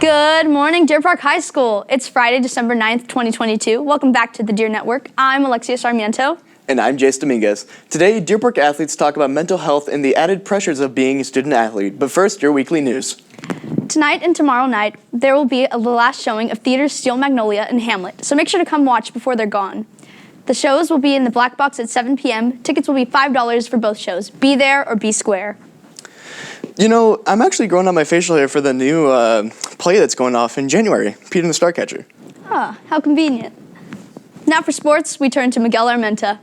Good morning, Deer Park High School. It's Friday, December 9th, 2022. Welcome back to the Deer Network. I'm Alexia Sarmiento. And I'm Jace Dominguez. Today, Deer Park athletes talk about mental health and the added pressures of being a student athlete. But first, your weekly news. Tonight and tomorrow night, there will be the last showing of Theater's Steel Magnolia and Hamlet, so make sure to come watch before they're gone. The shows will be in the Black Box at 7 p.m. Tickets will be $5 for both shows. Be there or be square. You know, I'm actually growing out my facial hair for the new play that's going off in January, Peter and the Starcatcher. Ah, how convenient. Now for sports, we turn to Miguel Armenta.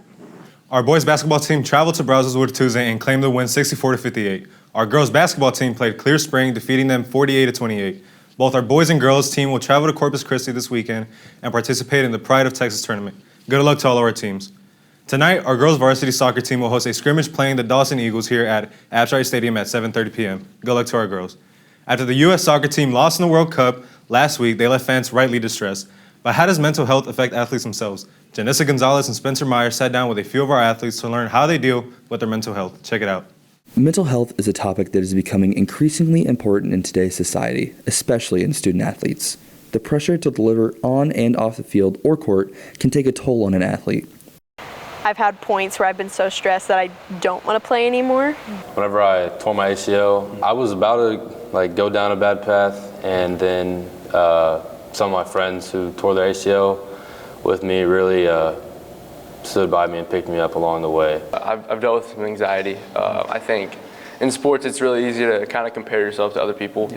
Our boys basketball team traveled to Brazzers Tuesday and claimed the win 64-58. Our girls basketball team played Clear Spring, defeating them 48-28. Both our boys and girls team will travel to Corpus Christi this weekend and participate in the Pride of Texas tournament. Good luck to all of our teams. Tonight, our girls varsity soccer team will host a scrimmage playing the Dawson Eagles here at Abshire Stadium at 7:30 p.m. Good luck to our girls. After the U.S. soccer team lost in the World Cup last week, they left fans rightly distressed. But how does mental health affect athletes themselves? Janessa Gonzalez and Spencer Meyer sat down with a few of our athletes to learn how they deal with their mental health. Check it out. Mental health is a topic that is becoming increasingly important in today's society, especially in student athletes. The pressure to deliver on and off the field or court can take a toll on an athlete. I've had points where I've been so stressed that I don't want to play anymore. Whenever I tore my ACL, I was about to go down a bad path, and then some of my friends who tore their ACL with me really stood by me and picked me up along the way. I've dealt with some anxiety. I think in sports it's really easy to kind of compare yourself to other people,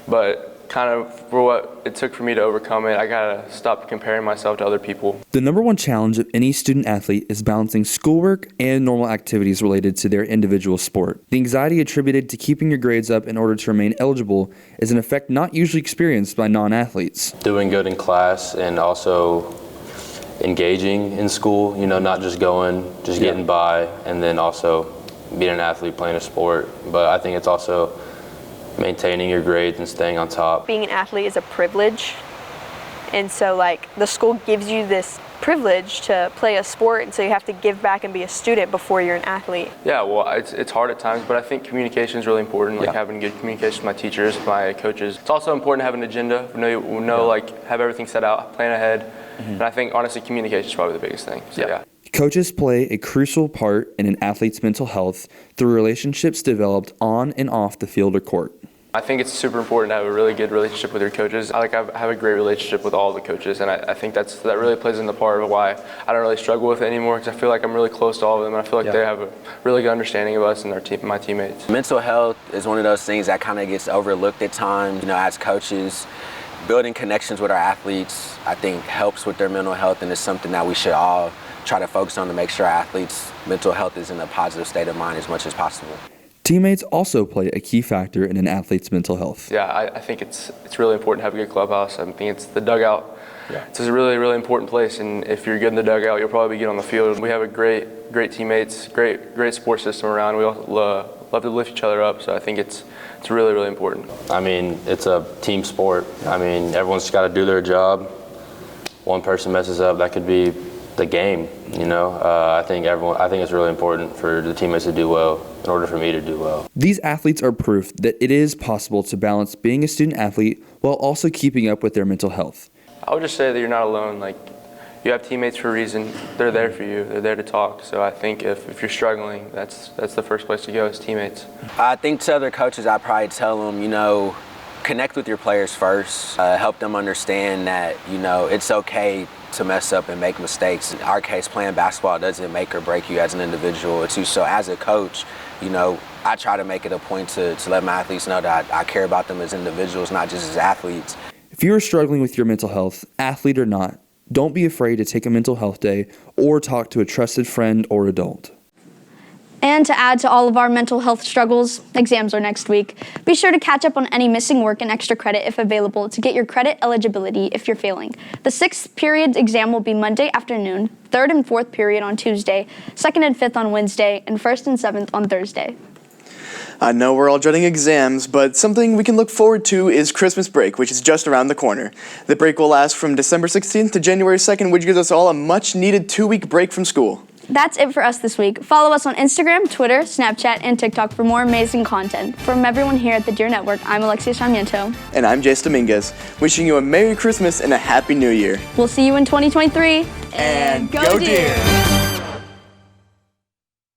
but kind of for what it took for me to overcome it, I gotta stop comparing myself to other people. The number one challenge of any student athlete is balancing schoolwork and normal activities related to their individual sport. The anxiety attributed to keeping your grades up in order to remain eligible is an effect not usually experienced by non-athletes. Doing good in class and also engaging in school, not just getting by, and then also being an athlete, playing a sport. But I think it's also maintaining your grades and staying on top. Being an athlete is a privilege, and so the school gives you this privilege to play a sport, and so you have to give back and be a student before you're an athlete. Yeah, well, it's hard at times, but I think communication is really important, having good communication with my teachers, my coaches. It's also important to have an agenda, have everything set out, plan ahead, and I think honestly communication is probably the biggest thing. So, yeah. Coaches play a crucial part in an athlete's mental health through relationships developed on and off the field or court. I think it's super important to have a really good relationship with your coaches. I have a great relationship with all the coaches, and I think that really plays into part of why I don't really struggle with it anymore, because I feel like I'm really close to all of them, and I feel like they have a really good understanding of us and my teammates. Mental health is one of those things that kind of gets overlooked at times. As coaches, building connections with our athletes, I think helps with their mental health, and it's something that we should all try to focus on to make sure our athletes' mental health is in a positive state of mind as much as possible. Teammates also play a key factor in an athlete's mental health. Yeah, I think it's really important to have a good clubhouse. I think it's the dugout. Yeah. It's a really, really important place, and if you're good in the dugout, you'll probably be good on the field. We have a great teammates, great support system around. We all love to lift each other up, so I think it's really, really important. I mean, it's a team sport. I mean, everyone's got to do their job. One person messes up, that could be the game. I think it's really important for the teammates to do well in order for me to do well. These athletes are proof that it is possible to balance being a student athlete while also keeping up with their mental health. I would just say that you're not alone. You have teammates for a reason. They're there for you. They're there to talk. So I think if you're struggling, that's the first place to go is teammates. I think to other coaches, I'd probably tell them, connect with your players first. Help them understand that, it's okay to mess up and make mistakes. In our case, playing basketball doesn't make or break you as an individual. So as a coach, I try to make it a point to let my athletes know that I care about them as individuals, not just as athletes. If you are struggling with your mental health, athlete or not, don't be afraid to take a mental health day or talk to a trusted friend or adult. And to add to all of our mental health struggles, exams are next week. Be sure to catch up on any missing work and extra credit if available to get your credit eligibility if you're failing. The 6th period exam will be Monday afternoon, 3rd and 4th period on Tuesday, 2nd and 5th on Wednesday, and 1st and 7th on Thursday. I know we're all dreading exams, but something we can look forward to is Christmas break, which is just around the corner. The break will last from December 16th to January 2nd, which gives us all a much-needed 2-week break from school. That's it for us this week. Follow us on Instagram, Twitter, Snapchat, and TikTok for more amazing content. From everyone here at the Deer Network, I'm Alexia Sarmiento. And I'm Jace Dominguez, wishing you a Merry Christmas and a Happy New Year. We'll see you in 2023. And go Deer!